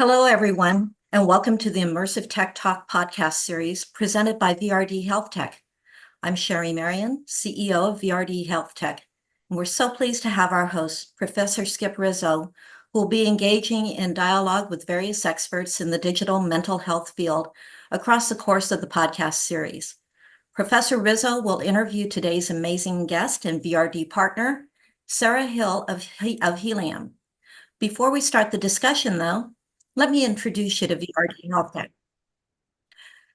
Hello, everyone, and welcome to the Immersive Tech Talk podcast series presented by VRD HealthTech. I'm Sherry Marion, CEO of VRD HealthTech, and we're so pleased to have our host, Professor Skip Rizzo, who will be engaging in dialogue with various experts in the digital mental health field across the course of the podcast series. Professor Rizzo will interview today's amazing guest and VRD partner, Sarah Hill of Helium. Before we start the discussion, though, let me introduce you to VRD HealthTech.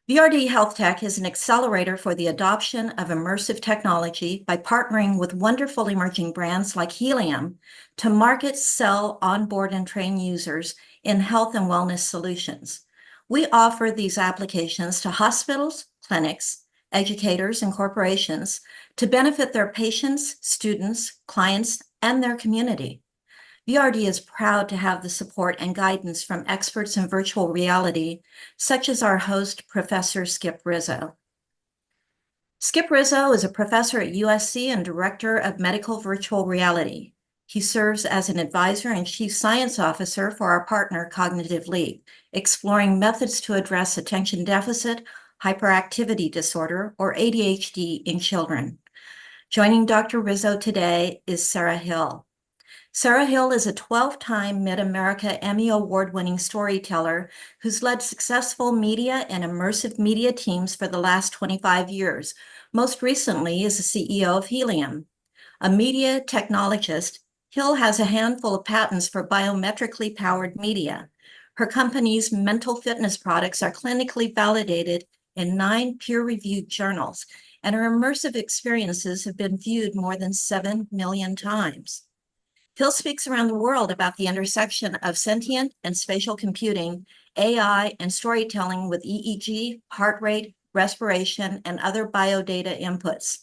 VRD HealthTech is an accelerator for the adoption of immersive technology by partnering with wonderful emerging brands like Helium to market, sell, onboard, and train users in health and wellness solutions. We offer these applications to hospitals, clinics, educators, and corporations to benefit their patients, students, clients, and their community. VRD is proud to have the support and guidance from experts in virtual reality, such as our host, Professor Skip Rizzo. Skip Rizzo is a professor at USC and director of medical virtual reality. He serves as an advisor and chief science officer for our partner, Cognitive Leap, exploring methods to address attention deficit hyperactivity disorder, or ADHD, in children. Joining Dr. Rizzo today is Sarah Hill. Sarah Hill is a 12-time Mid-America Emmy Award-winning storyteller who's led successful media and immersive media teams for the last 25 years. Most recently is the CEO of Helium. A media technologist, Hill has a handful of patents for biometrically-powered media. Her company's mental fitness products are clinically validated in 9 peer-reviewed journals, and her immersive experiences have been viewed more than 7 million times. Hill speaks around the world about the intersection of sentient and spatial computing, AI, and storytelling with EEG, heart rate, respiration, and other biodata inputs.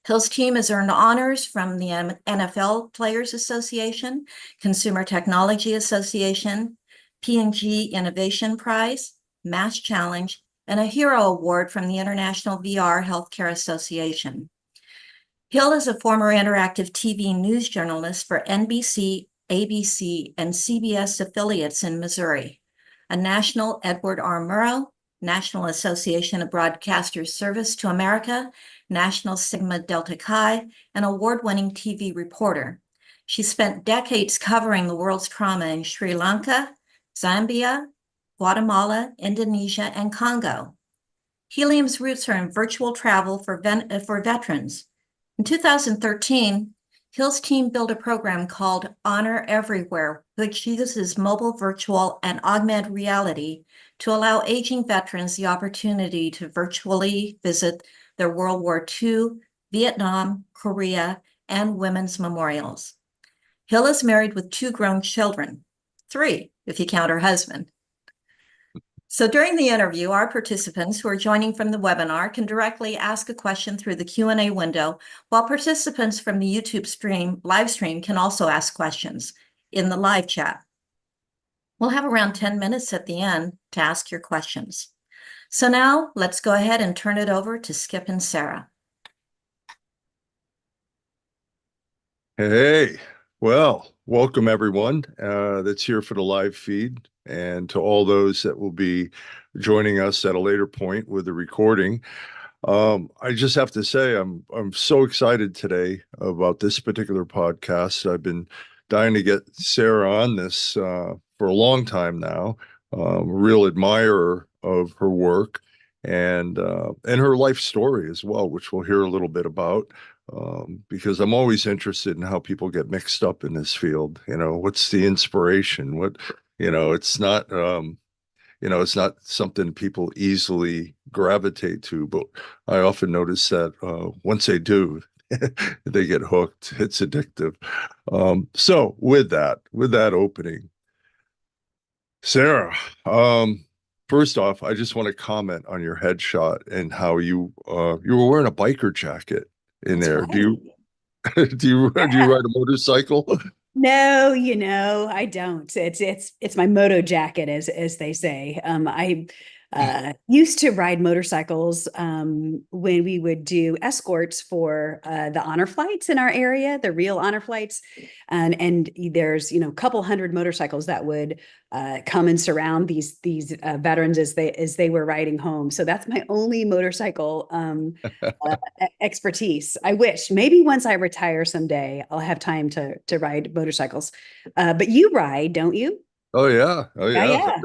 Hill's team has earned honors from the NFL Players Association, Consumer Technology Association, P&G Innovation Prize, Mass Challenge, and a Hero Award from the International VR Healthcare Association. Hill is a former interactive TV news journalist for NBC, ABC, and CBS affiliates in Missouri, a national Edward R. Murrow, National Association of Broadcasters Service to America, National Sigma Delta Chi, and award-winning TV reporter. She spent decades covering the world's trauma in Sri Lanka, Zambia, Guatemala, Indonesia, and Congo. Helium's roots are in virtual travel for veterans. In 2013, Hill's team built a program called Honor Everywhere, which uses mobile, virtual, and augmented reality to allow aging veterans the opportunity to virtually visit their World War II, Vietnam, Korea, and women's memorials. Hill is married with 2 grown children, 3 if you count her husband. So during the interview, our participants who are joining from the webinar can directly ask a question through the Q&A window, while participants from the YouTube live stream can also ask questions in the live chat. We'll have around 10 minutes at the end to ask your questions. So now let's go ahead and turn it over to Skip and Sarah. Hey, well, welcome everyone that's here for the live feed, and to all those that will be joining us at a later point with the recording. I just have to say I'm so excited today about this particular podcast. I've been dying to get Sarah on this for a long time now. A real admirer of her work and her life story as well, which we'll hear a little bit about. Because I'm always interested in how people get mixed up in this field. You know, what's the inspiration? It's not, it's not something people easily gravitate to, but I often notice that once they do, they get hooked. It's addictive. So with that opening, Sarah, first off, I just want to comment on your headshot and how you were wearing a biker jacket in That's there. right. Do you ride a motorcycle? No, I don't. It's my moto jacket, as they say. used to ride motorcycles when we would do escorts for the honor flights in our area, the real honor flights. And there's, a couple hundred motorcycles that would come and surround these veterans as they were riding home. So that's my only motorcycle expertise. I wish maybe once I retire someday, I'll have time to ride motorcycles. But you ride, don't you? Oh yeah, oh Yeah, yeah. yeah.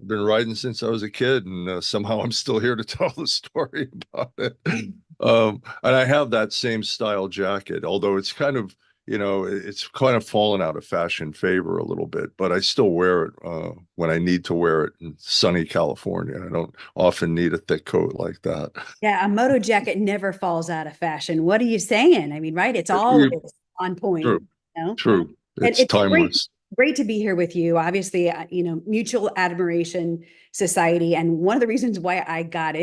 I've been riding since I was a kid, and somehow I'm still here to tell the story about it. And I have that same style jacket, although it's kind of, it's kind of fallen out of fashion favor a little bit, but I still wear it when I need to wear it in sunny California. I don't often need a thick coat like that. Yeah, a moto jacket never falls out of fashion. What are you saying? I mean, right? It's always on point, True, you know? true. And It's it's timeless. great to be here with you. Obviously, mutual admiration society. And one of the reasons why I got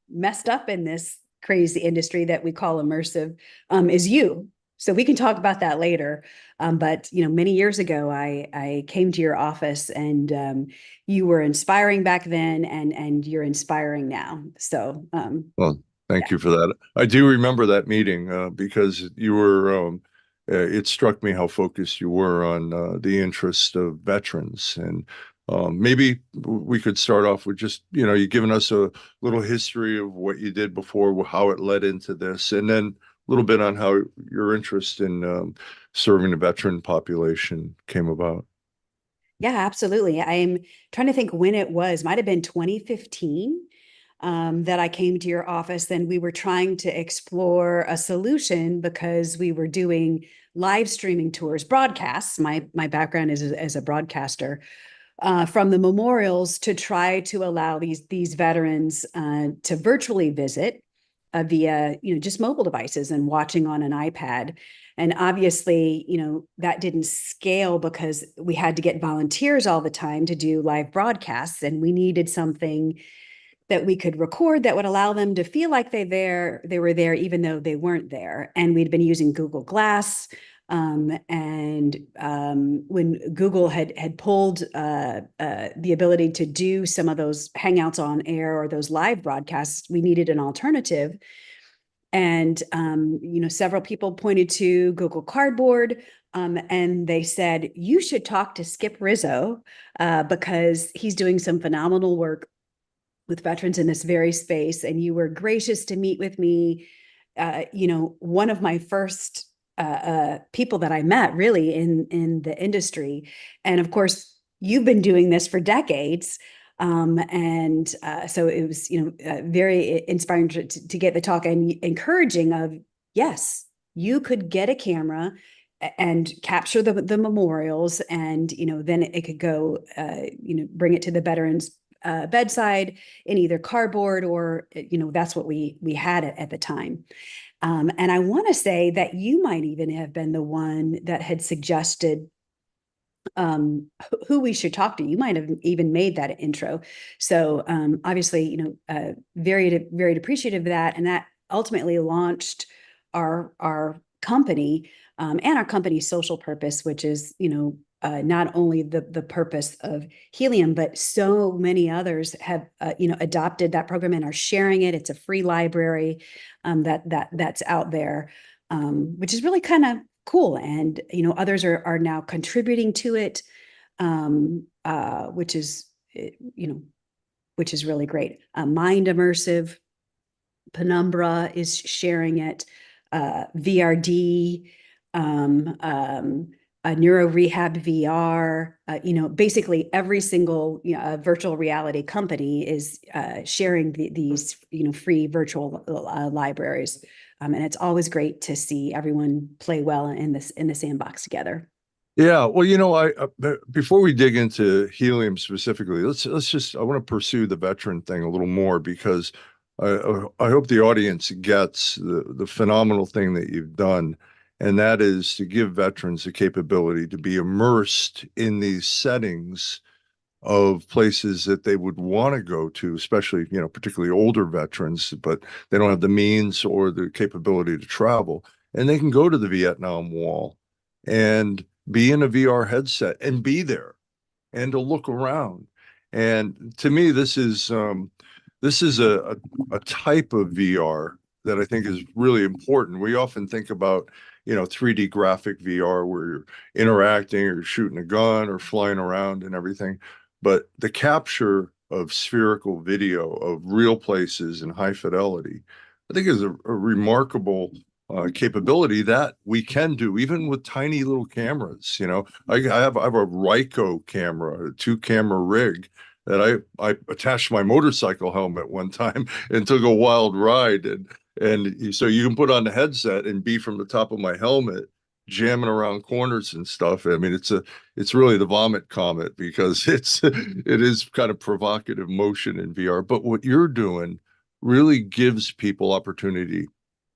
messed up in this crazy industry that we call immersive, is you. So we can talk about that later. But many years ago, I came to your office, and you were inspiring back then, and you're inspiring now. So Well, yeah. thank you for that. I do remember that meeting because you were, it struck me how focused you were on the interest of veterans. And maybe we could start off with just, you giving us a little history of what you did before, how it led into this, and then a little bit on how your interest in serving the veteran population came about. Yeah, absolutely. I'm trying to think when it was. Might have been 2015 that I came to your office, and we were trying to explore a solution because we were doing live streaming tours, broadcasts. My background is as a broadcaster, from the memorials, to try to allow these veterans to virtually visit via just mobile devices and watching on an iPad. And obviously, that didn't scale because we had to get volunteers all the time to do live broadcasts, and we needed something that we could record that would allow them to feel like they were there even though they weren't there. And we'd been using Google Glass. And when Google had pulled the ability to do some of those hangouts on air or those live broadcasts, we needed an alternative. And several people pointed to Google Cardboard, and they said, you should talk to Skip Rizzo because he's doing some phenomenal work with veterans in this very space. And you were gracious to meet with me. One of my first people that I met really in the industry. And of course, you've been doing this for decades. And so it was, very inspiring to get the talk, and encouraging of, yes, you could get a camera and capture the memorials, and, then it could go, bring it to the veterans bedside in either cardboard or, that's what we had at the time. And I want to say that you might even have been the one that had suggested who we should talk to. You might have even made that intro. So obviously, very, very appreciative of that. And that ultimately launched our company, and our company's social purpose, which is, not only the purpose of Helium, but so many others have, adopted that program and are sharing it. It's a free library that's out there, which is really kind of cool. And others are now contributing to it, which is which is really great. Mind Immersive, Penumbra is sharing it. VRD, Neuro Rehab VR, basically every single virtual reality company is sharing these free virtual libraries, and it's always great to see everyone play well in the sandbox together. Yeah, well, I before we dig into helium specifically, let's just I want to pursue the veteran thing a little more because I hope the audience gets the phenomenal thing that you've done, and that is to give veterans the capability to be immersed in these settings of places that they would want to go to, especially, particularly older veterans, but they don't have the means or the capability to travel. And they can go to the Vietnam Wall and be in a VR headset and be there and to look around. And to me, this is a type of VR that I think is really important. We often think about, 3D graphic VR where you're interacting or shooting a gun or flying around and everything. But the capture of spherical video of real places in high fidelity, I think is a remarkable capability that we can do even with tiny little cameras. I have a Ryko camera, a 2-camera rig that I attached my motorcycle helmet one time and took a wild ride, and so you can put on the headset and be from the top of my helmet jamming around corners and stuff. I mean, it's really the vomit comet because it is kind of provocative motion in VR. But what you're doing really gives people opportunity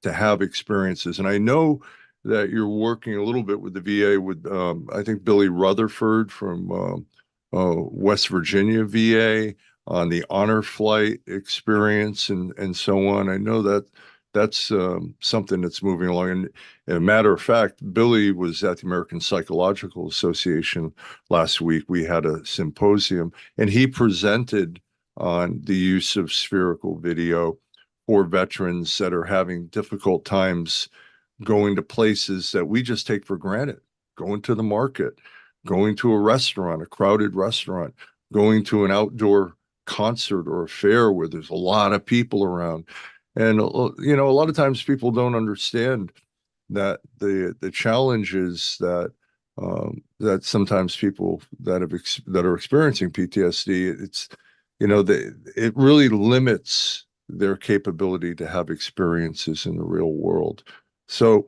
to have experiences. And I know that you're working a little bit with the VA with I think Billy Rutherford from West Virginia VA on the honor flight experience and so on. I know that that's something that's moving along. And as a matter of fact, Billy was at the American Psychological Association last week. We had a symposium, and he presented on the use of spherical video for veterans that are having difficult times going to places that we just take for granted, going to the market, going to a restaurant, a crowded restaurant, going to an outdoor concert or a fair where there's a lot of people around. And a lot of times people don't understand that the challenges that sometimes people that are experiencing PTSD, it really limits their capability to have experiences in the real world. So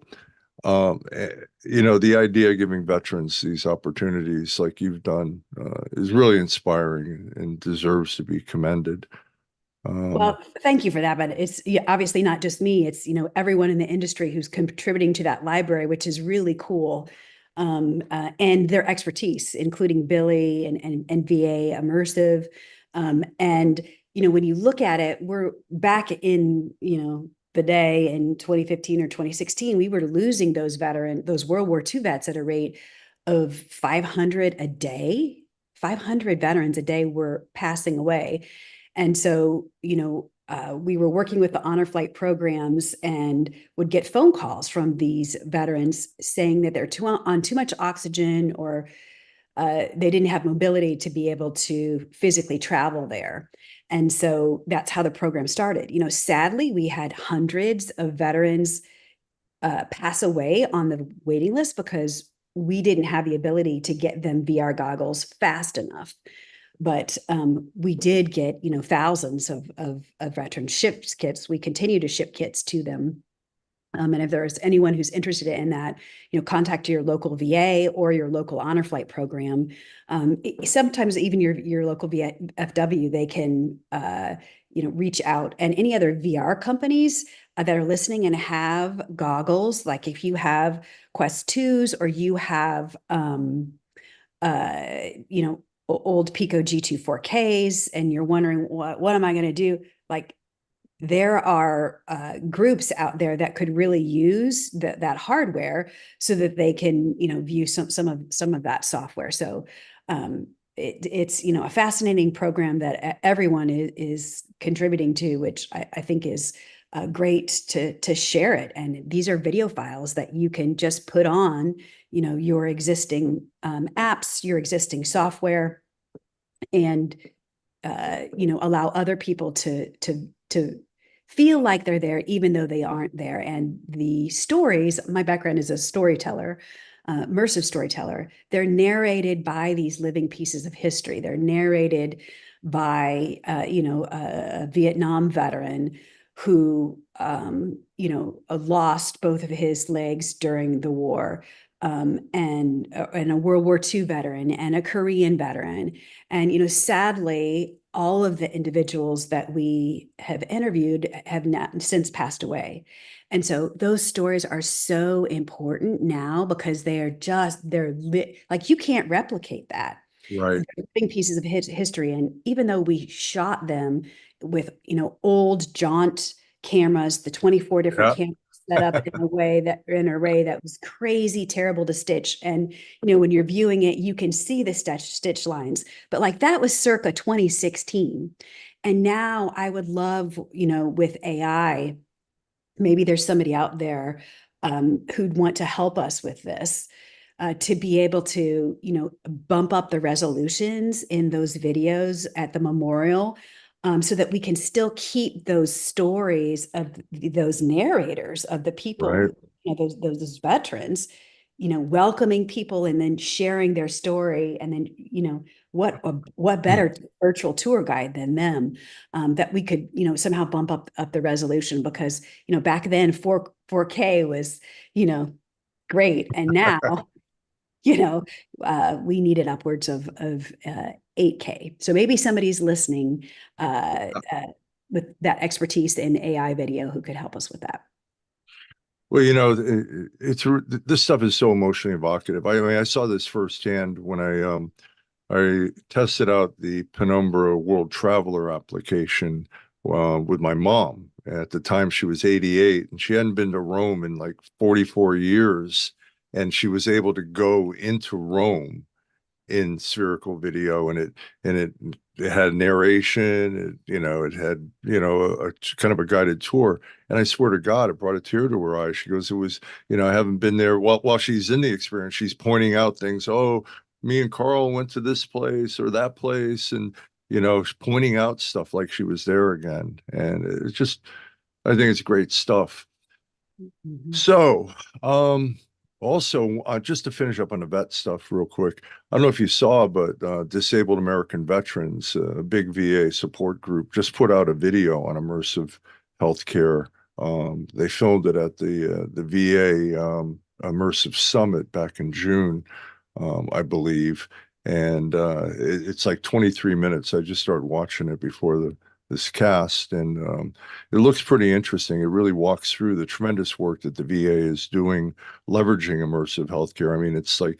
the idea of giving veterans these opportunities like you've done is really inspiring and deserves to be commended. Well, thank you for that. But it's obviously not just me. It's, everyone in the industry who's contributing to that library, which is really cool. And their expertise, including Billy and VA Immersive. And, when you look at it, we're back in, the day in 2015 or 2016, we were losing those World War II vets at a rate of 500 a day. 500 veterans a day were passing away. And so, we were working with the honor flight programs and would get phone calls from these veterans saying that they're on too much oxygen, or they didn't have mobility to be able to physically travel there. And so that's how the program started. Sadly, we had hundreds of veterans pass away on the waiting list because we didn't have the ability to get them VR goggles fast enough. But we did get, thousands of veterans shipped kits. We continue to ship kits to them. And if there's anyone who's interested in that, contact your local VA or your local honor flight program. Sometimes even your local VFW, they can, reach out. And any other VR companies that are listening and have goggles, like if you have Quest 2s or you have, old Pico G2 4Ks, and you're wondering, what am I going to do? Like, there are groups out there that could really use that hardware so that they can, view some of that software. So it's a fascinating program that everyone is contributing to, which I think is great to share it. And these are video files that you can just put on, your existing apps, your existing software, and allow other people to feel like they're there, even though they aren't there. And the stories, my background is a storyteller, immersive storyteller. They're narrated by these living pieces of history. They're narrated by, a Vietnam veteran who, lost both of his legs during the war. And a World War II veteran and a Korean veteran. And, sadly, all of the individuals that we have interviewed have not since passed away. And so those stories are so important now because they're like, you can't replicate that. Right. They're living pieces of history. And even though we shot them with, old jaunt cameras, the 24 different cameras, set up in a way that in an array that was crazy terrible to stitch. And when you're viewing it, you can see the stitch lines, but like that was circa 2016. And now I would love, with AI, maybe there's somebody out there who'd want to help us with this, to be able to, bump up the resolutions in those videos at the memorial, so that we can still keep those stories of those narrators of the people, Right. those veterans, welcoming people and then sharing their story. And then, what better virtual tour guide than them, that we could, somehow bump up the resolution, because, back then 4K was, great. And now, we needed upwards of 8K. So maybe somebody's listening with that expertise in AI video who could help us with that. Well, this stuff is so emotionally evocative. I mean, I saw this firsthand when I tested out the Penumbra World Traveler application with my mom. At the time, she was 88, and she hadn't been to Rome in like 44 years, and she was able to go into Rome in spherical video, and it had narration. It had a kind of a guided tour, and I swear to God, it brought a tear to her eye. She goes, it was, I haven't been there. While she's in the experience, she's pointing out things. Oh, me and Carl went to this place or that place, and pointing out stuff like she was there again. And it's just, I think it's great stuff. Mm-hmm. So, also, just to finish up on the vet stuff real quick, I don't know if you saw, but Disabled American Veterans, a big VA support group, just put out a video on immersive healthcare. They filmed it at the VA Immersive Summit back in June, I believe, and it's like 23 minutes. I just started watching it before this cast, and it looks pretty interesting. It really walks through the tremendous work that the VA is doing, leveraging immersive healthcare. I mean, it's like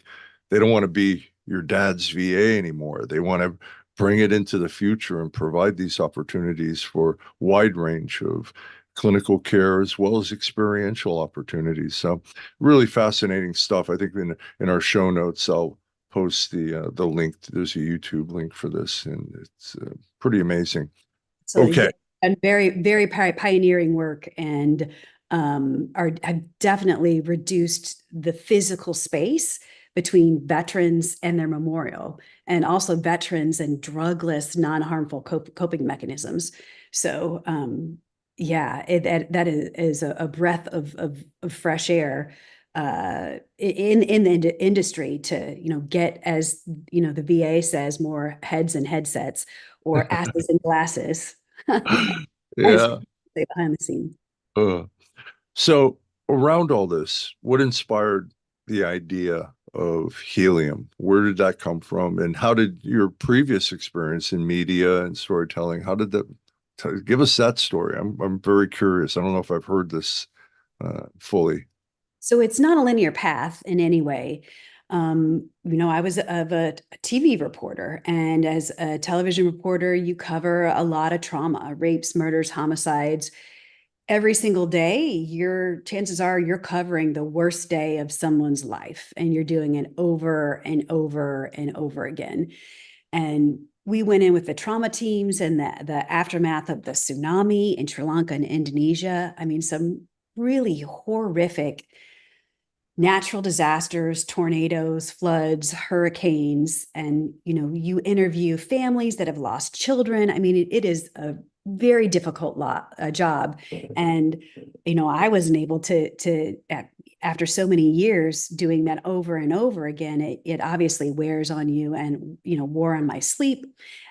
they don't want to be your dad's VA anymore. They want to bring it into the future and provide these opportunities for wide range of clinical care as well as experiential opportunities. So really fascinating stuff. I think in our show notes, I'll post the link. There's a YouTube link for this, and it's pretty amazing. So Okay. and very, very pioneering work, and have definitely reduced the physical space between veterans and their memorial, and also veterans and drugless, non-harmful coping mechanisms. So that is a breath of fresh air in the industry to get, as the VA says, more heads and headsets, or asses and glasses. Yeah. Behind the scene. So around all this, what inspired the idea of Helium? Where did that come from? And how did your previous experience in media and storytelling, how did that give us that story? I'm very curious. I don't know if I've heard this fully. So it's not a linear path in any way. I was a TV reporter, and as a television reporter, you cover a lot of trauma, rapes, murders, homicides. Every single day, your chances are you're covering the worst day of someone's life, and you're doing it over and over and over again. And we went in with the trauma teams and the aftermath of the tsunami in Sri Lanka and Indonesia. I mean, some really horrific natural disasters, tornadoes, floods, hurricanes, and you interview families that have lost children. I mean, it is a very difficult job, and I wasn't able to after so many years doing that over and over again. It obviously wears on you, and wore on my sleep,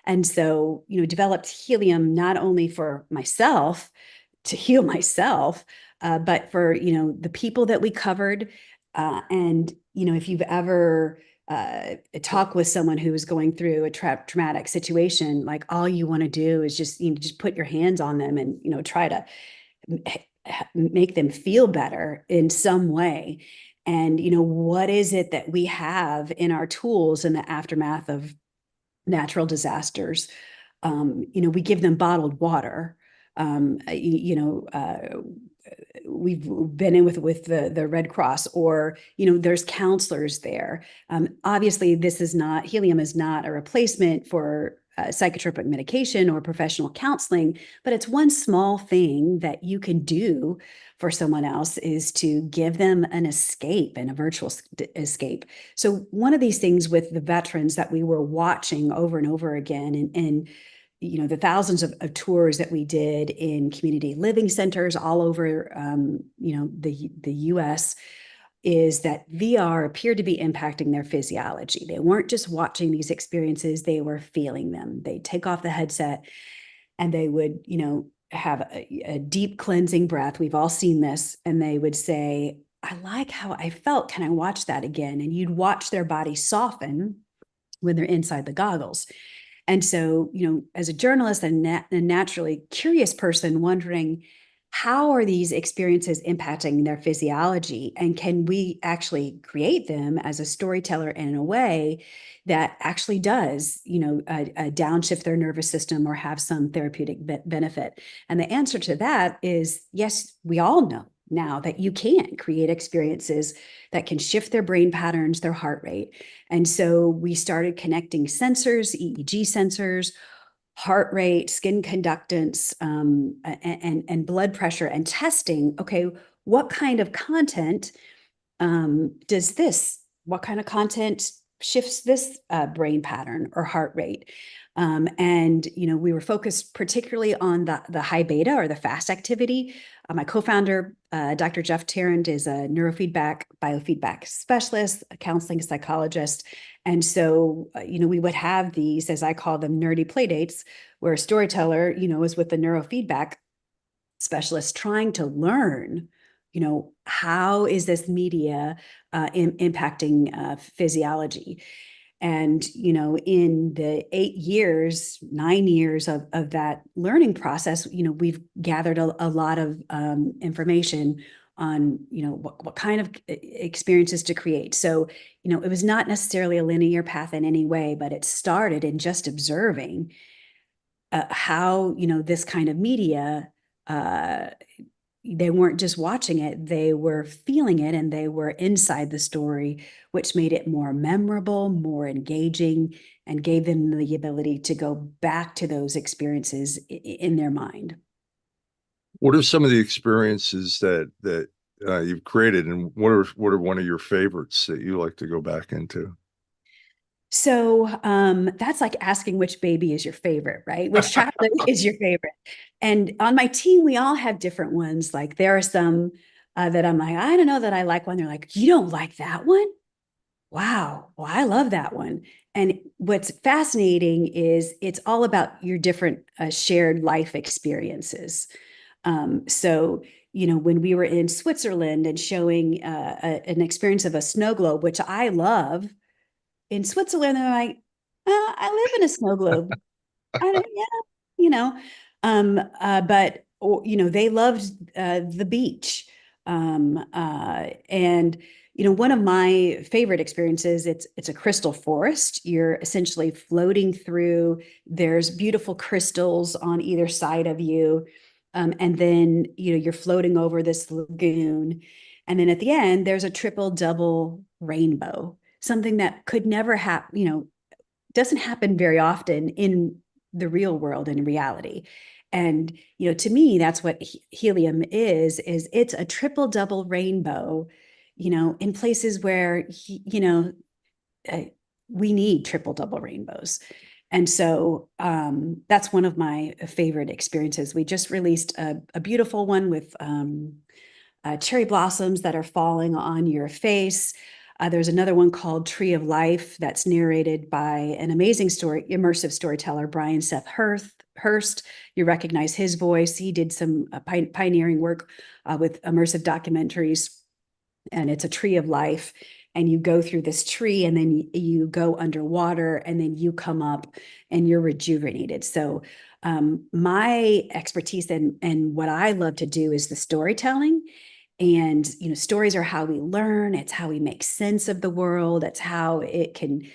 and so developed Helium not only for myself to heal myself, but for the people that we covered. And if you've ever talked with someone who is going through a traumatic situation, like all you want to do is just put your hands on them and try to make them feel better in some way. And what is it that we have in our tools in the aftermath of natural disasters? We give them bottled water. we've been in with the Red Cross, or, there's counselors there. Obviously, Helium is not a replacement for psychotropic medication or professional counseling, but it's one small thing that you can do for someone else, is to give them an escape, and a virtual escape. So one of these things with the veterans that we were watching over and over again, and the thousands of tours that we did in community living centers all over, the US, is that VR appeared to be impacting their physiology. They weren't just watching these experiences, they were feeling them. They'd take off the headset and they would, have a deep cleansing breath. We've all seen this. And they would say, I like how I felt. Can I watch that again? And you'd watch their body soften when they're inside the goggles. And so, as a journalist and a naturally curious person, wondering, how are these experiences impacting their physiology? And can we actually create them as a storyteller in a way that actually does, downshift their nervous system or have some therapeutic benefit? And the answer to that is yes, we all know now that you can create experiences that can shift their brain patterns, their heart rate. And so we started connecting sensors, EEG sensors, heart rate, skin conductance, and blood pressure, and testing. Okay, what kind of content what kind of content shifts this brain pattern or heart rate? And we were focused particularly on the high beta, or the fast activity. My co-founder, Dr. Jeff Tarrant, is a biofeedback specialist, a counseling psychologist. And so, we would have these, as I call them, nerdy play dates, where a storyteller, is with the neurofeedback specialist trying to learn, how is this media impacting physiology? And, in the 9 years of that learning process, we've gathered a lot of information on, what kind of experiences to create. So, it was not necessarily a linear path in any way, but it started in just observing how, this kind of media, they weren't just watching it, they were feeling it, and they were inside the story, which made it more memorable, more engaging, and gave them the ability to go back to those experiences in their mind. What are some of the experiences that you've created, and what are one of your favorites that you like to go back into? So that's like asking which baby is your favorite, right? Which child is your favorite? And on my team, we all have different ones. Like there are some that I'm like, I don't know that I like one. They're like, you don't like that one? Wow. Well, I love that one. And what's fascinating is it's all about your different shared life experiences. So, when we were in Switzerland and showing an experience of a snow globe, which I love, in Switzerland, they're like, I live in a snow globe. I don't, yeah, but they loved the beach. And one of my favorite experiences, it's a crystal forest. You're essentially floating through, there's beautiful crystals on either side of you. And then, you're floating over this lagoon. And then at the end, there's a triple double rainbow, something that could never happen, doesn't happen very often in the real world, in reality. And, to me, that's what Helium is it's a triple double rainbow, in places where, we need triple double rainbows. And so that's one of my favorite experiences. We just released a beautiful one with cherry blossoms that are falling on your face. There's another one called Tree of Life that's narrated by an amazing immersive storyteller, Brian Seth Hurst. You recognize his voice. He did some pioneering work with immersive documentaries, and it's a tree of life. And you go through this tree, and then you go underwater, and then you come up and you're rejuvenated. So my expertise and what I love to do is the storytelling. And, stories are how we learn. It's how we make sense of the world. It's how it can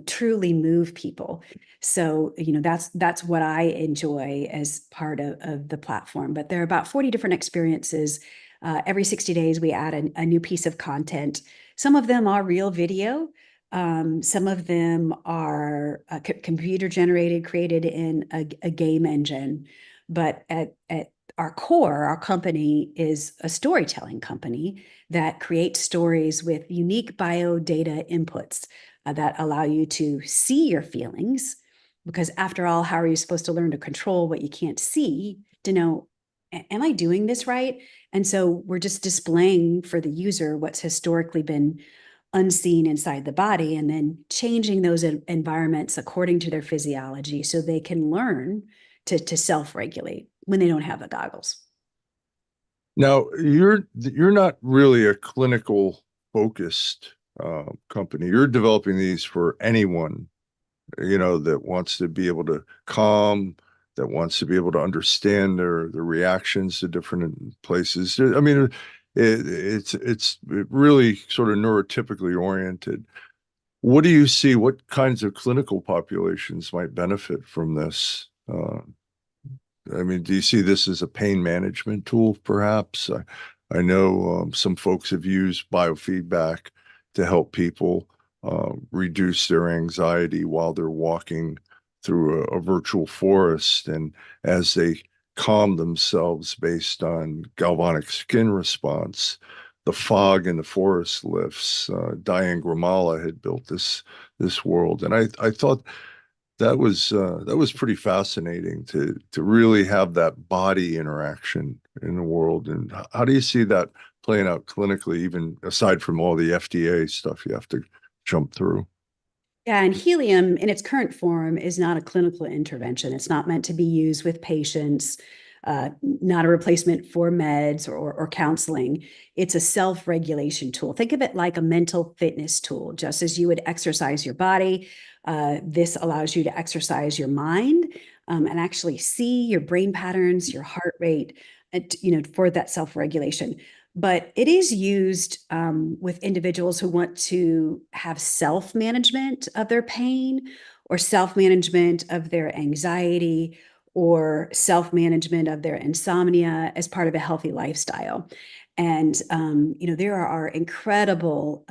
truly move people. So, that's what I enjoy as part of the platform. But there are about 40 different experiences. Every 60 days, we add a new piece of content. Some of them are real video. Some of them are computer generated, created in a game engine. But at our core, our company is a storytelling company that creates stories with unique biodata inputs that allow you to see your feelings. Because after all, how are you supposed to learn to control what you can't see to know, am I doing this right? And so we're just displaying for the user what's historically been unseen inside the body, and then changing those environments according to their physiology so they can learn to self-regulate when they don't have the goggles. Now, you're not really a clinical focused company. You're developing these for anyone, that wants to be able to calm, that wants to be able to understand their reactions to different places. I mean, it's really sort of neurotypically oriented. What do you see? What kinds of clinical populations might benefit from this? I mean, do you see this as a pain management tool, perhaps? I know some folks have used biofeedback to help people reduce their anxiety while they're walking through a virtual forest. And as they calm themselves based on galvanic skin response, the fog in the forest lifts. Diane Gramala had built this world, and I thought that was pretty fascinating to really have that body interaction in the world. And how do you see that playing out clinically, even aside from all the FDA stuff you have to jump through? Yeah, and helium in its current form is not a clinical intervention. It's not meant to be used with patients, not a replacement for meds or counseling. It's a self-regulation tool. Think of it like a mental fitness tool. Just as you would exercise your body, this allows you to exercise your mind and actually see your brain patterns, your heart rate, for that self-regulation. But it is used with individuals who want to have self-management of their pain, or self-management of their anxiety, or self-management of their insomnia as part of a healthy lifestyle. And there are incredible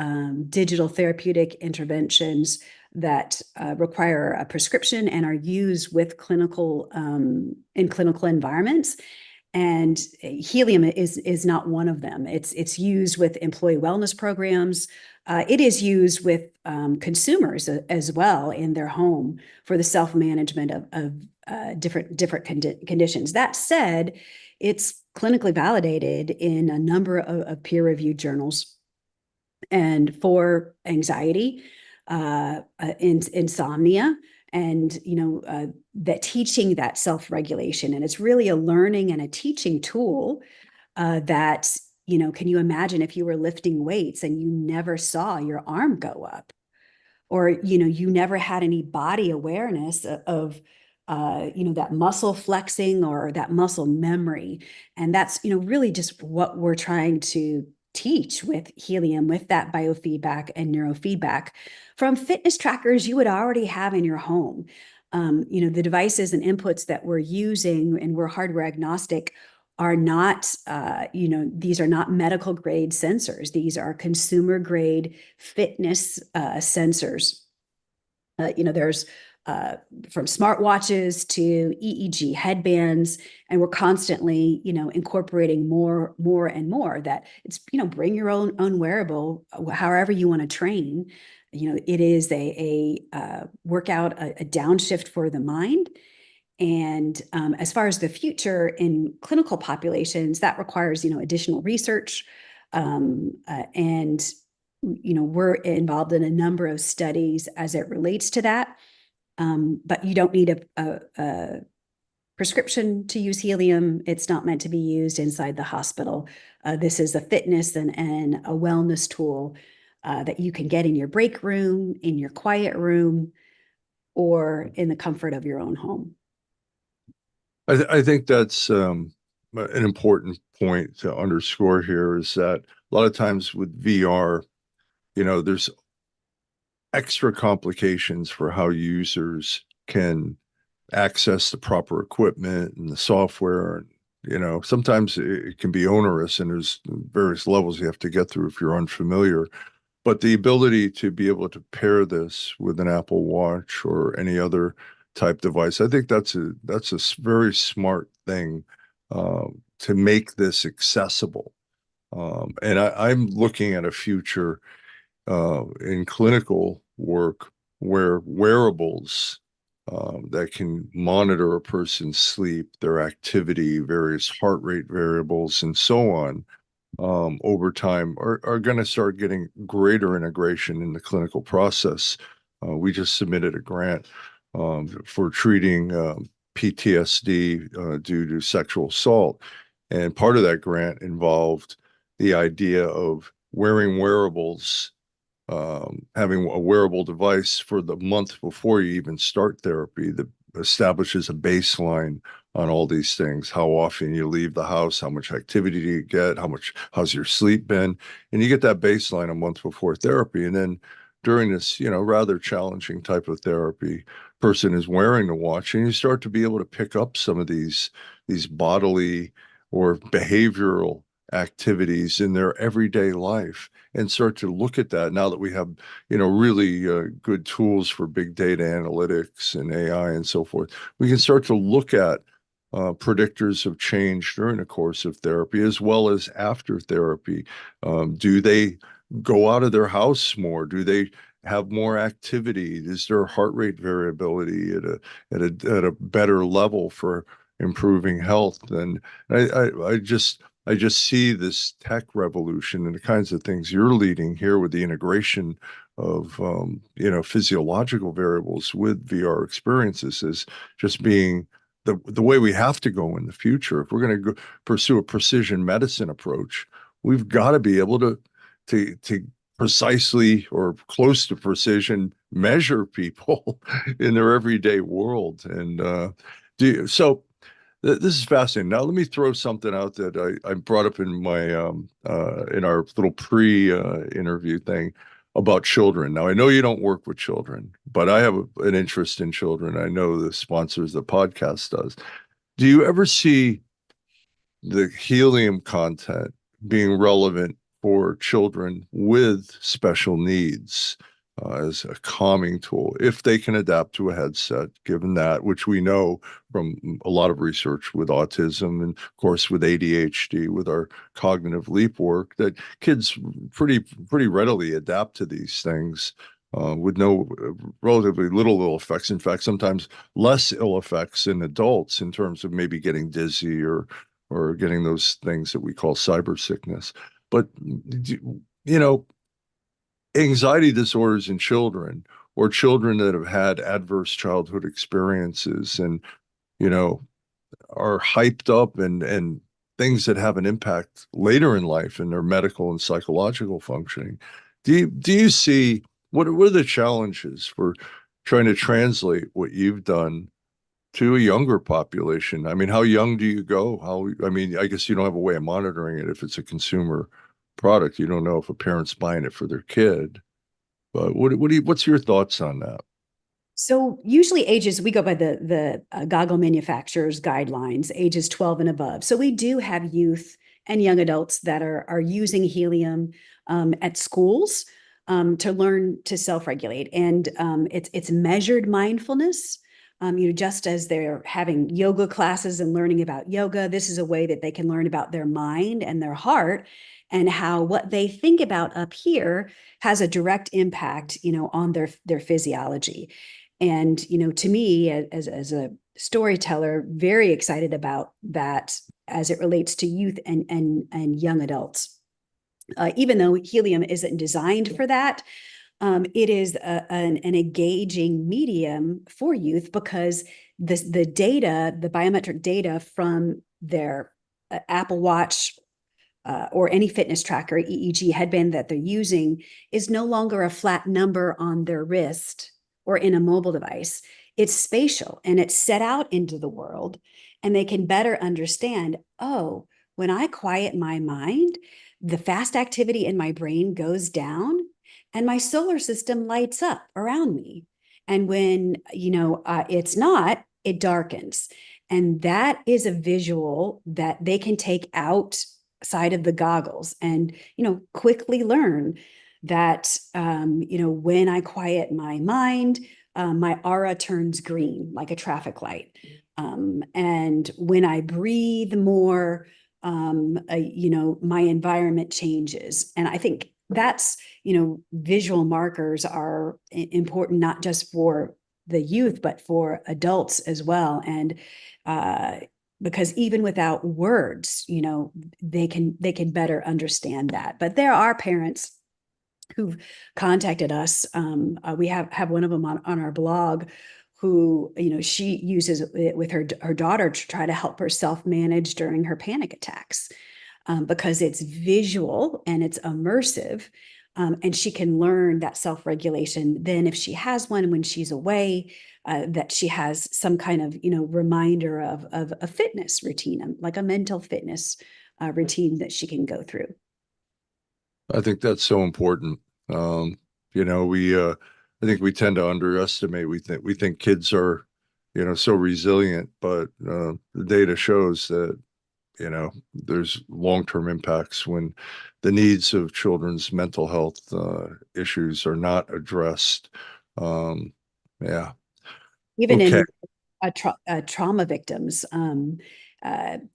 digital therapeutic interventions that require a prescription and are used with in clinical environments. And Helium is not one of them. It's used with employee wellness programs. It is used with consumers as well in their home for the self-management of different conditions. That said, it's clinically validated in a number of peer-reviewed journals. And for anxiety, insomnia, and that teaching that self-regulation. And it's really a learning and a teaching tool that can you imagine if you were lifting weights and you never saw your arm go up, or you never had any body awareness of that muscle flexing or that muscle memory. And that's really just what we're trying to teach with Helium, with that biofeedback and neurofeedback from fitness trackers you would already have in your home. The devices and inputs that we're using, and we're hardware agnostic, are not, these are not medical grade sensors. These are consumer grade fitness sensors. There's from smartwatches to EEG headbands, and we're constantly, incorporating more and more. That it's, bring your own wearable, however you want to train. It is a workout, a downshift for the mind. And as far as the future in clinical populations, that requires, additional research. And we're involved in a number of studies as it relates to that. But you don't need a prescription to use Helium. It's not meant to be used inside the hospital. This is a fitness and a wellness tool that you can get in your break room, in your quiet room, or in the comfort of your own home. I think that's an important point to underscore here, is that a lot of times with VR, there's extra complications for how users can access the proper equipment and the software. And, sometimes it can be onerous, and there's various levels you have to get through if you're unfamiliar. But the ability to be able to pair this with an Apple Watch or any other type device, I think that's a very smart thing to make this accessible. And I'm looking at a future in clinical work where wearables that can monitor a person's sleep, their activity, various heart rate variables, and so on, over time are going to start getting greater integration in the clinical process. We just submitted a grant for treating PTSD due to sexual assault. And part of that grant involved the idea of wearing wearables, having a wearable device for the month before you even start therapy that establishes a baseline on all these things: how often you leave the house, how much activity do you get, how's your sleep been, and you get that baseline a month before therapy. And then during this, rather challenging type of therapy, person is wearing the watch, and you start to be able to pick up some of these bodily or behavioral activities in their everyday life, and start to look at that now that we have, really good tools for big data analytics and AI and so forth. We can start to look at predictors of change during the course of therapy as well as after therapy. Do they go out of their house more? Do they have more activity? Is there heart rate variability at a better level for improving health? And I just see this tech revolution and the kinds of things you're leading here with the integration of physiological variables with VR experiences as just being the way we have to go in the future. If we're going to pursue a precision medicine approach, we've got to be able to precisely or close to precision measure people in their everyday world. And so this is fascinating. Now let me throw something out that I brought up in my in our little pre-interview thing about children. Now I know you don't work with children, but I have an interest in children. I know the sponsors of the podcast does. Do you ever see the helium content being relevant for children with special needs as a calming tool, if they can adapt to a headset, given that, which we know from a lot of research with autism and, of course, with ADHD, with our cognitive leap work, that kids pretty readily adapt to these things with no relatively little ill effects. In fact, sometimes less ill effects in adults in terms of maybe getting dizzy or getting those things that we call cyber sickness. But, anxiety disorders in children, or children that have had adverse childhood experiences and, are hyped up and things that have an impact later in life in their medical and psychological functioning. Do you see what are the challenges for trying to translate what you've done to a younger population? I mean, how young do you go? I guess you don't have a way of monitoring it if it's a consumer product. You don't know if a parent's buying it for their kid. But what's your thoughts on that? So usually we go by the goggle manufacturers guidelines, ages 12 and above. So we do have youth and young adults that are using Helium at schools to learn to self-regulate. And it's measured mindfulness. Just as they're having yoga classes and learning about yoga, this is a way that they can learn about their mind and their heart, and how what they think about up here has a direct impact, on their physiology. And, to me, as a storyteller, very excited about that as it relates to youth and young adults. Even though Helium isn't designed for that, it is an engaging medium for youth, because the data, the biometric data from their Apple Watch or any fitness tracker, EEG headband that they're using, is no longer a flat number on their wrist or in a mobile device. It's spatial, and it's set out into the world, and they can better understand, oh, when I quiet my mind, the fast activity in my brain goes down, and my solar system lights up around me. And when, it's not, it darkens. And that is a visual that they can take outside of the goggles and, quickly learn that, when I quiet my mind, my aura turns green like a traffic light. And when I breathe more, my environment changes. And I think that's, visual markers are important, not just for the youth, but for adults as well. And because even without words, they can better understand that. But there are parents who've contacted us. We have one of them on our blog who, she uses it with her daughter to try to help her self-manage during her panic attacks, because it's visual and it's immersive. And she can learn that self-regulation. Then if she has one when she's away, that she has some kind of, reminder of a fitness routine, like a mental fitness routine that she can go through. I think that's so important. I think we tend to underestimate. We think kids are, so resilient, but the data shows that, there's long-term impacts when the needs of children's mental health issues are not addressed. Yeah. Even Okay. in trauma victims,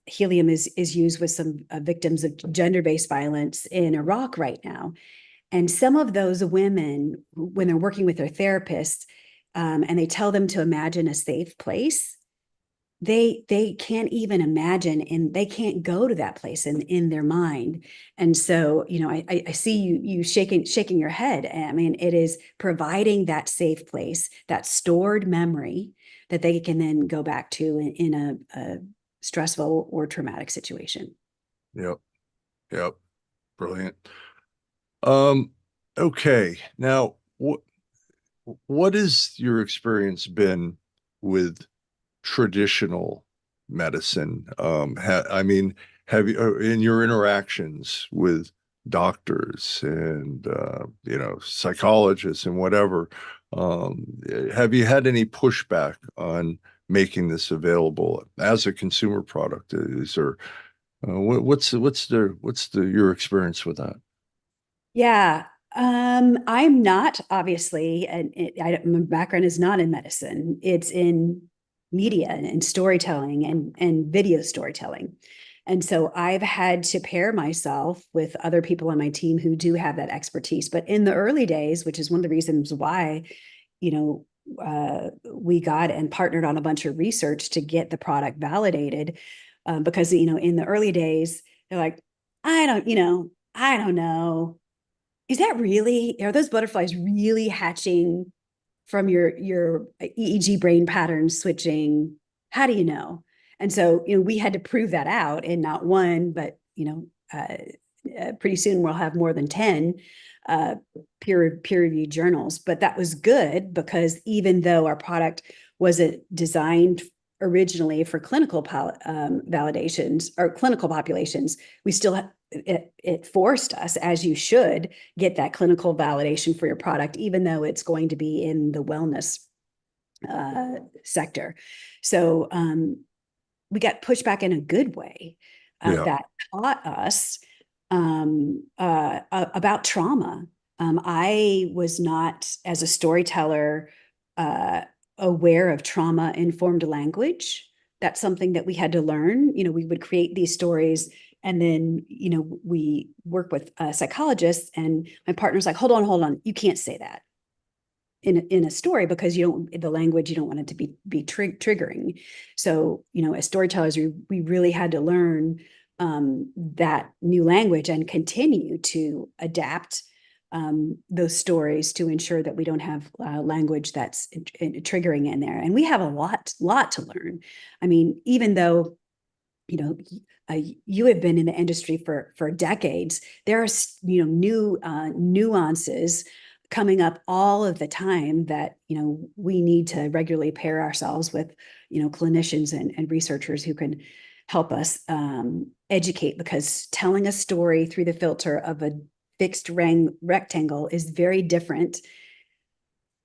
Helium is used with some victims of gender-based violence in Iraq right now. And some of those women, when they're working with their therapists, and they tell them to imagine a safe place, they can't even imagine, and they can't go to that place in their mind. And so, I see you shaking your head. I mean, it is providing that safe place, that stored memory that they can then go back to in a stressful or traumatic situation. Yep. Yep. Brilliant. Um, okay. Now, what has your experience been with traditional medicine? I mean, have you in your interactions with doctors and psychologists and whatever, have you had any pushback on making this available as a consumer product? Is there what's your experience with that? Yeah. I'm not, obviously, and my background is not in medicine. It's in media and storytelling and video storytelling. And so I've had to pair myself with other people on my team who do have that expertise. But in the early days, which is one of the reasons why, we got and partnered on a bunch of research to get the product validated, because, in the early days, they're like, I don't know. Are those butterflies really hatching from your EEG brain pattern switching? How do you know? And so, we had to prove that out in not one, but, pretty soon we'll have more than 10 peer-reviewed journals. But that was good, because even though our product wasn't designed originally for clinical validations or clinical populations, we still it forced us, as you should, get that clinical validation for your product, even though it's going to be in the wellness sector. So we got pushed back in a good way, Yeah. that taught us about trauma. I was not, as a storyteller, aware of trauma-informed language. That's something that we had to learn. We would create these stories, and then, we work with psychologists, and my partner's like, hold on, you can't say that in a story, because the language, you don't want it to be triggering. So, as storytellers, we really had to learn that new language and continue to adapt those stories to ensure that we don't have language that's triggering in there. And we have a lot to learn. I mean, even though, you have been in the industry for decades, there are, new nuances coming up all of the time that, we need to regularly pair ourselves with, clinicians and researchers who can help us educate, because telling a story through the filter of fixed rectangle is very different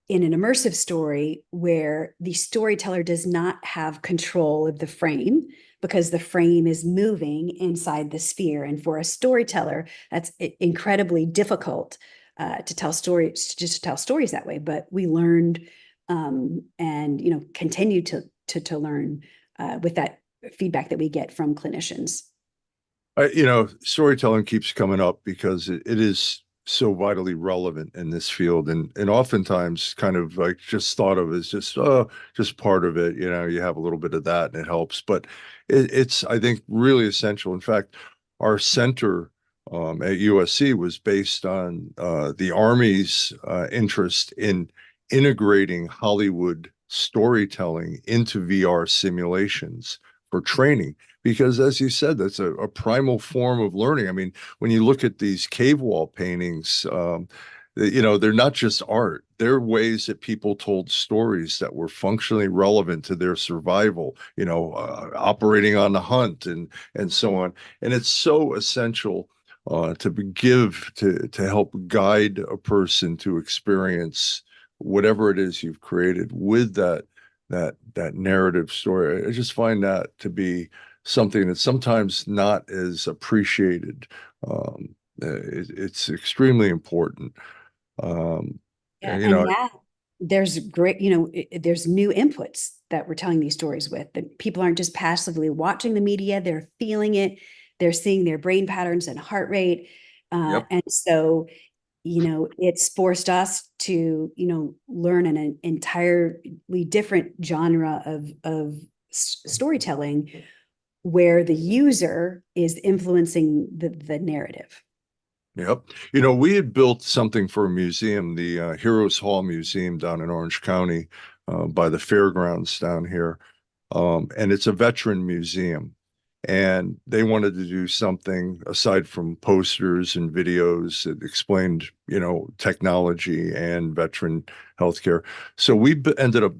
in an immersive story where the storyteller does not have control of the frame because the frame is moving inside the sphere. And for a storyteller, that's incredibly difficult to tell stories, just to tell stories that way. But we learned and continue to learn with that feedback that we get from clinicians. Storytelling keeps coming up because it is so vitally relevant in this field, and oftentimes kind of like just thought of as just part of it. You have a little bit of that and it helps, but it's, I think, really essential. In fact, our center at USC was based on the Army's interest in integrating Hollywood storytelling into VR simulations for training. Because as you said, that's a primal form of learning. I mean, when you look at these cave wall paintings, they're not just art. They're ways that people told stories that were functionally relevant to their survival, operating on the hunt and so on. And it's so essential to help guide a person to experience whatever it is you've created with that narrative story. I just find that to be something that's sometimes not as appreciated. It's extremely important. Yeah, and, and now there's great, there's new inputs that we're telling these stories with, that people aren't just passively watching the media, they're feeling it, they're seeing their brain patterns and heart rate. Yep. And so, it's forced us to, learn an entirely different genre of storytelling where the user is influencing the narrative. Yep. We had built something for a museum, the Heroes Hall Museum down in Orange County by the fairgrounds down here. And it's a veteran museum. And they wanted to do something aside from posters and videos that explained, technology and veteran healthcare. So we ended up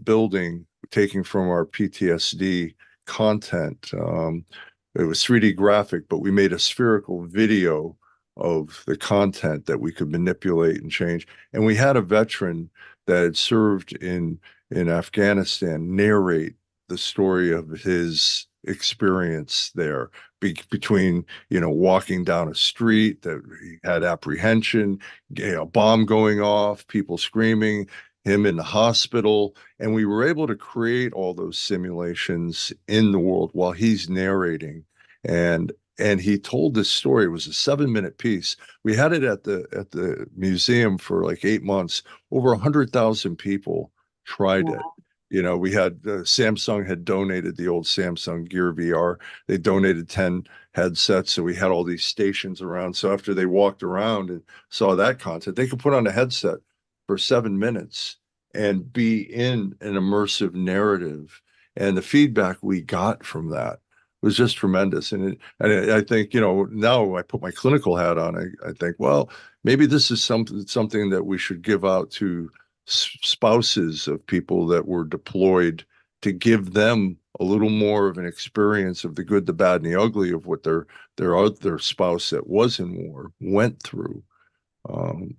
taking from our PTSD content. It was 3D graphic, but we made a spherical video of the content that we could manipulate and change. And we had a veteran that had served in Afghanistan narrate the story of his experience there between walking down a street that he had apprehension, a bomb going off, people screaming, him in the hospital, and we were able to create all those simulations in the world while he's narrating. And he told this story. It was a 7-minute piece. We had it at the museum for like 8 months. Over 100,000 people tried it. We had Samsung had donated the old Samsung Gear VR. They donated 10 headsets. So we had all these stations around. So after they walked around and saw that content, they could put on a headset for 7 minutes and be in an immersive narrative. And the feedback we got from that was just tremendous. And I think, now I put my clinical hat on, I think, well, maybe this is something that we should give out to spouses of people that were deployed, to give them a little more of an experience of the good, the bad, and the ugly of what their spouse that was in war went through. I'm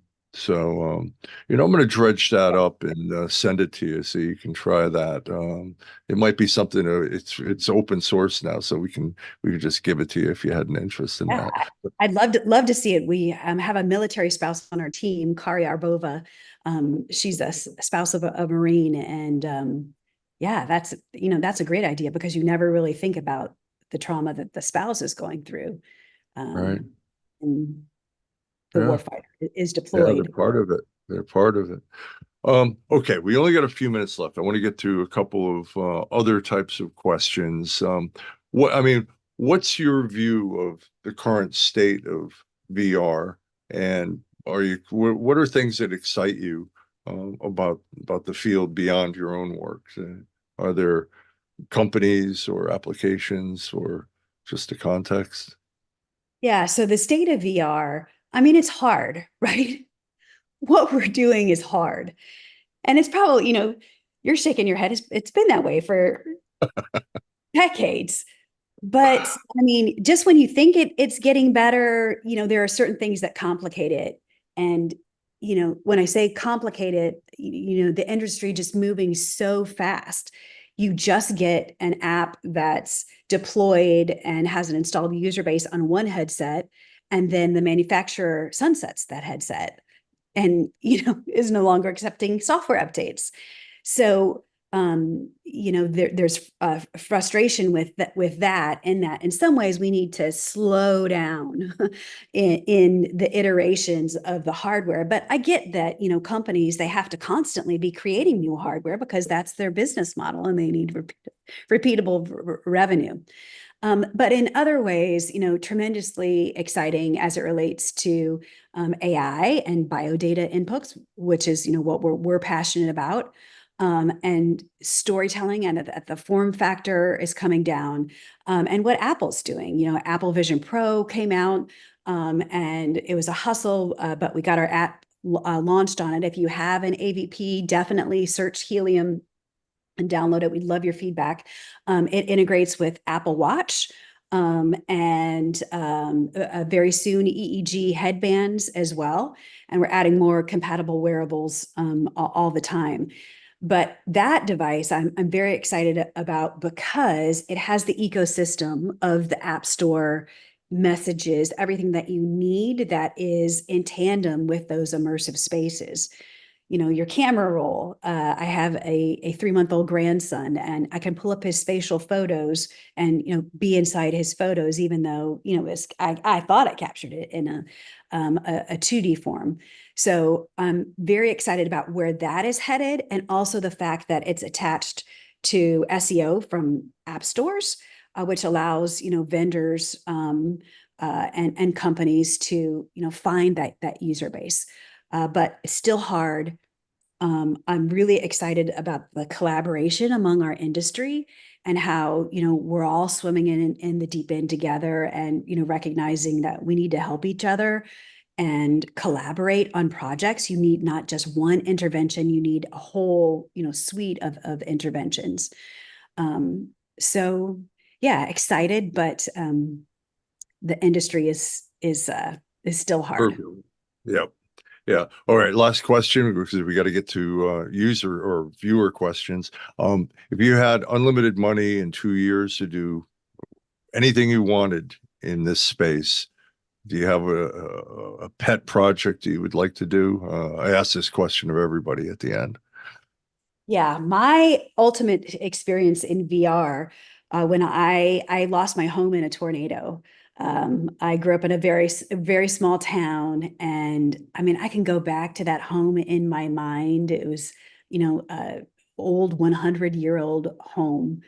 going to dredge that up and send it to you so you can try that. It might be something. It's open source now, so we can just give it to you if you had an interest in that. I'd love to see it. We have a military spouse on our team, Kari Arbova. She's a spouse of a Marine, and that's a great idea because you never really think about the trauma that the spouse is going through. Right. And the warfighter is deployed. Yeah, they're part of it. They're part of it. Okay, we only got a few minutes left. I want to get to a couple of other types of questions. What's your view of the current state of VR? And what are things that excite you about the field beyond your own work? Are there companies or applications or just a context? Yeah, so the state of VR, it's hard, right? What we're doing is hard. And it's probably, you're shaking your head. It's been that way for decades. But I mean, just when you think it's getting better, there are certain things that complicate it. And, when I say complicated, the industry just moving so fast. You just get an app that's deployed and has an installed user base on one headset, and then the manufacturer sunsets that headset and, is no longer accepting software updates. So there's frustration with that, in that in some ways we need to slow down in the iterations of the hardware. But I get that, companies, they have to constantly be creating new hardware because that's their business model and they need repeatable revenue. But in other ways, tremendously exciting as it relates to AI and biodata inputs, which is, what we're passionate about. And storytelling, and at the form factor is coming down, and what Apple's doing. Apple Vision Pro came out, and it was a hustle, but we got our app launched on it. If you have an AVP, definitely search Helium and download it. We'd love your feedback. It integrates with Apple Watch, and very soon EEG headbands as well. And we're adding more compatible wearables all the time. But that device I'm very excited about because it has the ecosystem of the App Store messages, everything that you need that is in tandem with those immersive spaces. Your camera roll. I have a 3-month-old grandson, and I can pull up his spatial photos and, be inside his photos, even though, I thought I captured it in a 2D form. So I'm very excited about where that is headed, and also the fact that it's attached to SEO from app stores, which allows, vendors and companies to, find that user base. But still hard. I'm really excited about the collaboration among our industry and how, we're all swimming in the deep end together, and, recognizing that we need to help each other and collaborate on projects. You need not just one intervention, you need a whole, suite of interventions. So yeah, excited, but the industry is still hard. Yep. Yeah. All right. Last question, because we got to get to user or viewer questions. If you had unlimited money in 2 years to do anything you wanted in this space, do you have a pet project you would like to do? I ask this question of everybody at the end. Yeah, my ultimate experience in VR, when I lost my home in a tornado. I grew up in a very small town, and I mean, I can go back to that home in my mind. It was, a old 100-year-old home.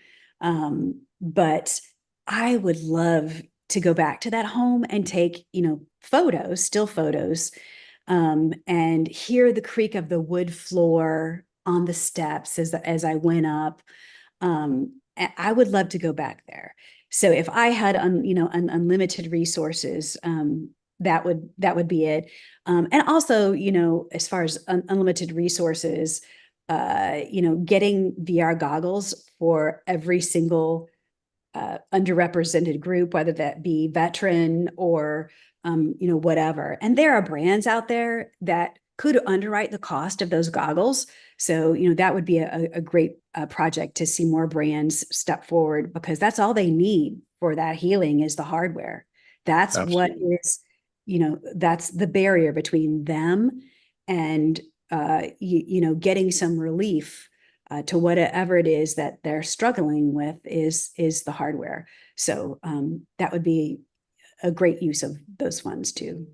But I would love to go back to that home and take, photos, still photos, and hear the creak of the wood floor on the steps as I went up. I would love to go back there. So if I had unlimited resources, that would be it. And also, as far as unlimited resources, getting VR goggles for every single underrepresented group, whether that be veteran or whatever. And there are brands out there that could underwrite the cost of those goggles. So, that would be a great project to see more brands step forward, because that's all they need for that healing is the hardware. That's Absolutely. what is, that's the barrier between them and, getting some relief to whatever it is that they're struggling with is the hardware. So that would be a great use of those funds too.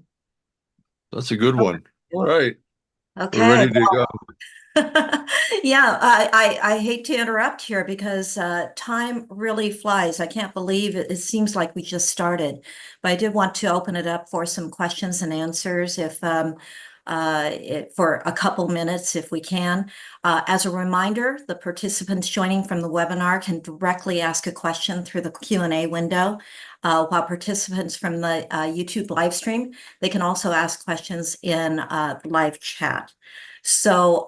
That's a good one. All right. We're Okay. ready to go. Yeah, I hate to interrupt here because time really flies. I can't believe it. It seems like we just started, but I did want to open it up for some questions and answers for a couple minutes if we can. As a reminder, the participants joining from the webinar can directly ask a question through the Q&A window, while participants from the YouTube live stream, they can also ask questions in live chat. So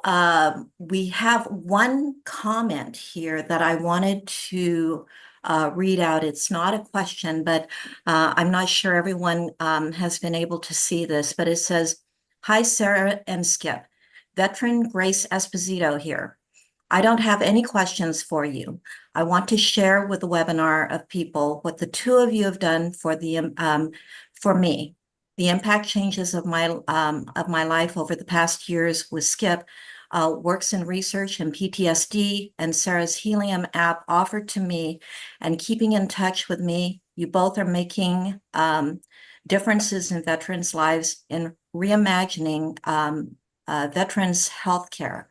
we have one comment here that I wanted to readout. It's not a question, but I'm not sure everyone has been able to see this, but it says, "Hi, Sarah and Skip. Veteran Grace Esposito here. I don't have any questions for you. I want to share with the webinar of people what the two of you have done for me. The impact changes of my life over the past years with Skip, works in research and PTSD, and Sarah's Helium app offered to me, and keeping in touch with me. You both are making differences in veterans' lives in reimagining veterans' healthcare.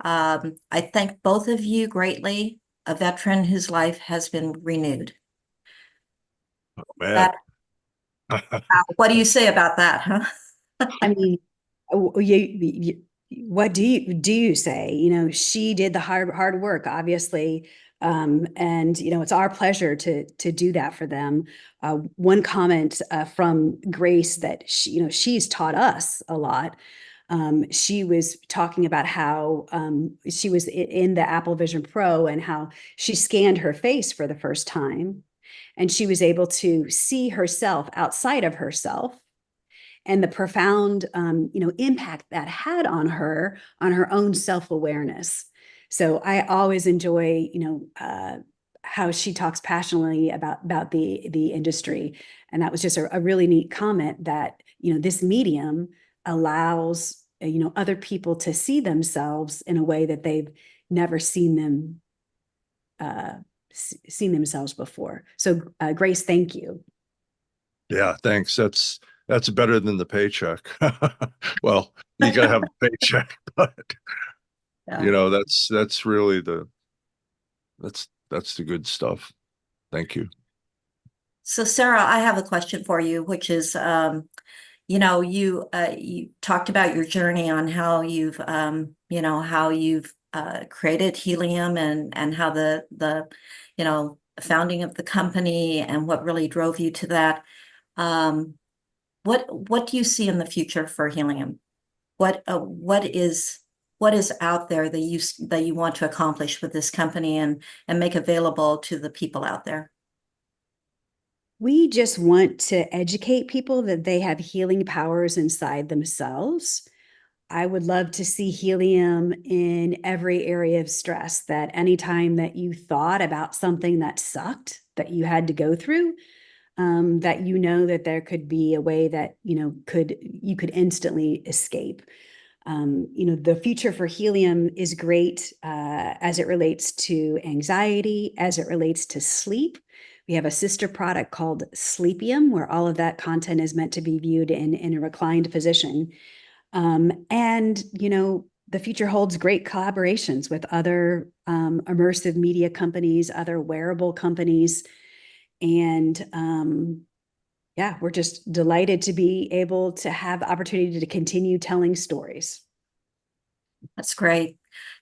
I thank both of you greatly, a veteran whose life has been renewed." Man. That, what do you say about that, huh? I mean, what do you say? You know, she did the hard work, obviously, and you know, it's our pleasure to do that for them. One comment from Grace that she's taught us a lot. She was talking about how she was in the Apple Vision Pro and how she scanned her face for the first time, and she was able to see herself outside of herself and the profound impact that had on her own self-awareness. So I always enjoy how she talks passionately about the industry, and that was just a really neat comment that this medium allows other people to see themselves in a way that they've never seen themselves before. So Grace, thank you. Yeah, thanks. That's better than the paycheck. Well, you gotta have a paycheck, but Yeah. that's really that's the good stuff. Thank you. So Sarah, I have a question for you, which is, you talked about your journey on how you've created Helium, and how the founding of the company and what really drove you to that. What do you see in the future for Helium? What is out there that you want to accomplish with this company and make available to the people out there? We just want to educate people that they have healing powers inside themselves. I would love to see Helium in every area of stress, that anytime that you thought about something that sucked, that you had to go through, that that there could be a way that you could instantly escape. The future for Helium is great as it relates to anxiety, as it relates to sleep. We have a sister product called Sleepium, where all of that content is meant to be viewed in a reclined position. And the future holds great collaborations with other immersive media companies, other wearable companies. And yeah, we're just delighted to be able to have the opportunity to continue telling stories. That's great.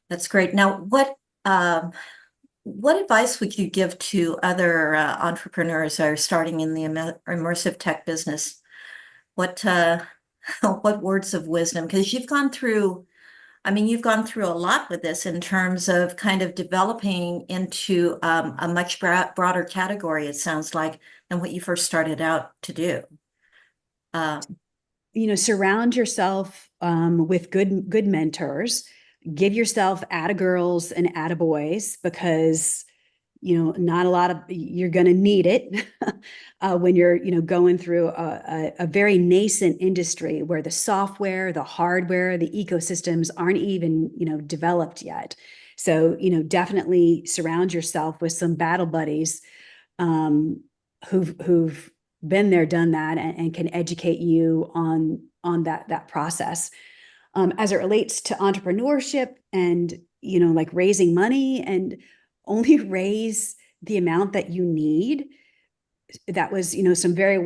That's great. Now, what advice would you give to other entrepreneurs that are starting in the immersive tech business? What what words of wisdom? Because you've gone through a lot with this in terms of kind of developing into a much broader category, it sounds like, than what you first started out to do. Surround yourself with good mentors. Give yourself atta-girls and atta-boys, because not a lot of you're going to need it when you're going through a very nascent industry where the software, the hardware, the ecosystems aren't even developed yet. So definitely surround yourself with some battle buddies who've been there, done that, and can educate you on that process. As it relates to entrepreneurship and like raising money, and only raise the amount that you need. That was some very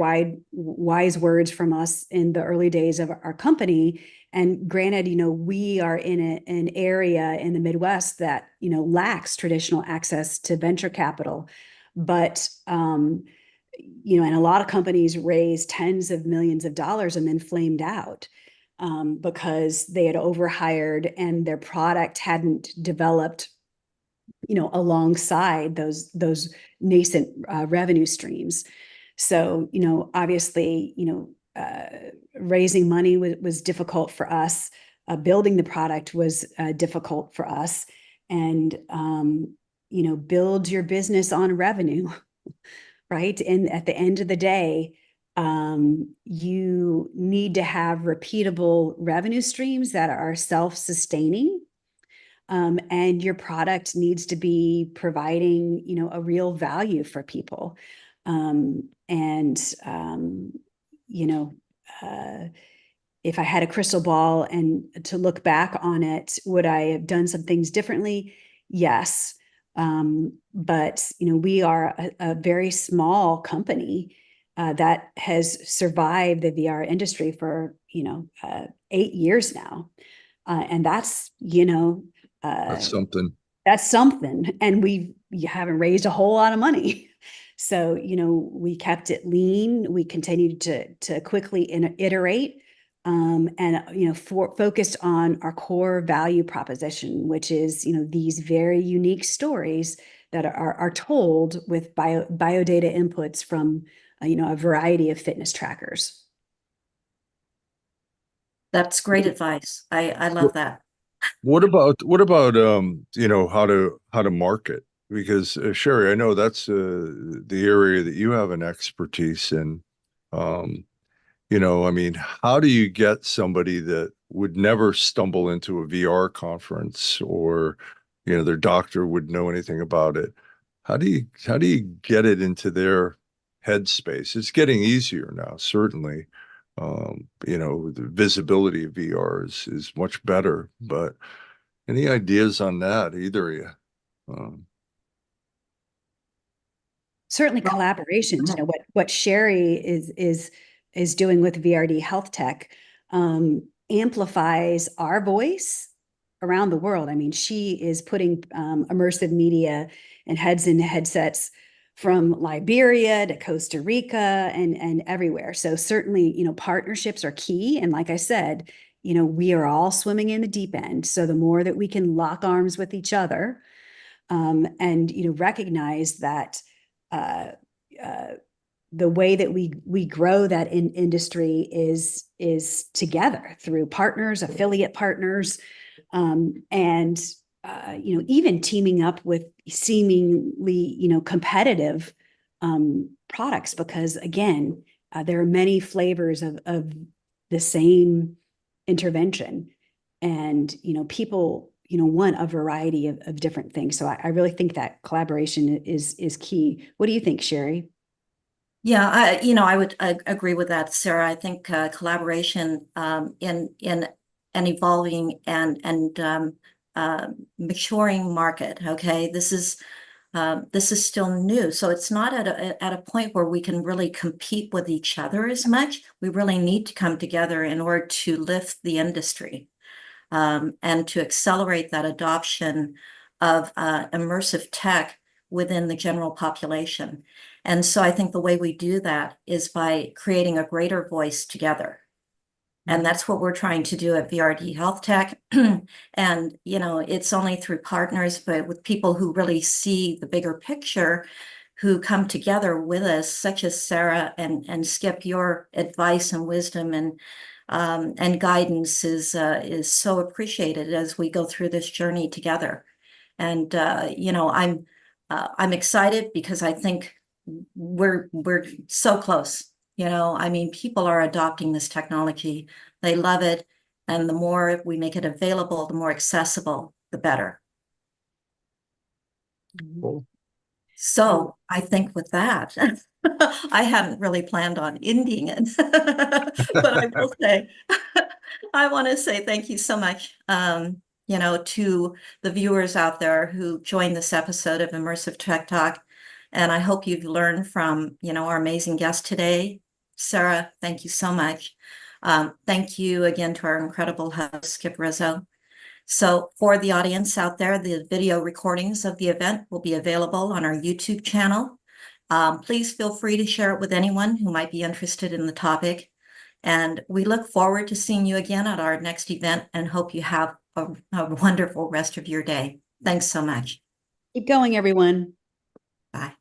wise words from us in the early days of our company. And granted, we are in an area in the Midwest that lacks traditional access to venture capital, but and a lot of companies raised tens of millions of dollars and then flamed out because they had overhired and their product hadn't developed alongside those nascent revenue streams. So, obviously, raising money was difficult for us. Building the product was difficult for us. And, build your business on revenue, right? And at the end of the day, you need to have repeatable revenue streams that are self-sustaining. And your product needs to be providing, a real value for people. If I had a crystal ball and to look back on it, would I have done some things differently? Yes. But, we are a very small company that has survived the VR industry for, 8 years now. And that's, That's something. that's something. And you haven't raised a whole lot of money. So, we kept it lean. We continued to quickly iterate, and, focused on our core value proposition, which is, these very unique stories that are told with biodata inputs from, a variety of fitness trackers. That's great advice. I love that. What about how to market? Because Sherry, I know that's the area that you have an expertise in. I mean, how do you get somebody that would never stumble into a VR conference, or their doctor would know anything about it? How do you get it into their headspace? It's getting easier now, certainly. The visibility of VR is much better, but any ideas on that, either of you? Certainly collaborations, what Sherry is doing with VRD HealthTech amplifies our voice around the world. I mean, she is putting immersive media and headsets from Liberia to Costa Rica and everywhere. So certainly, partnerships are key. And like I said, we are all swimming in the deep end. So the more that we can lock arms with each other, and recognize that the way that we grow that industry is together through partners, affiliate partners, and even teaming up with seemingly competitive products, because again, there are many flavors of the same intervention, and people want a variety of different things. So I really think that collaboration is key. What do you think, Sherry? Yeah, I would agree with that, Sarah. I think collaboration in an evolving and maturing market. Okay, this is still new, so it's not at a point where we can really compete with each other as much. We really need to come together in order to lift the industry. And to accelerate that adoption of immersive tech within the general population. And so I think the way we do that is by creating a greater voice together. And that's what we're trying to do at VRD HealthTech. And, it's only through partners, but with people who really see the bigger picture, who come together with us, such as Sarah and Skip. Your advice and wisdom and guidance is so appreciated as we go through this journey together. And I'm excited because I think we're so close. I mean, people are adopting this technology. They love it. And the more we make it available, the more accessible, the better. Cool. So I think with that, I hadn't really planned on ending it, but I will say, I want to say thank you so much, to the viewers out there who joined this episode of Immersive Tech Talk. And I hope you've learned from, our amazing guest today. Sarah, thank you so much. Thank you again to our incredible host, Skip Rizzo. So for the audience out there, the video recordings of the event will be available on our YouTube channel. Please feel free to share it with anyone who might be interested in the topic. And we look forward to seeing you again at our next event and hope you have a wonderful rest of your day. Thanks so much. Keep going, everyone. Bye.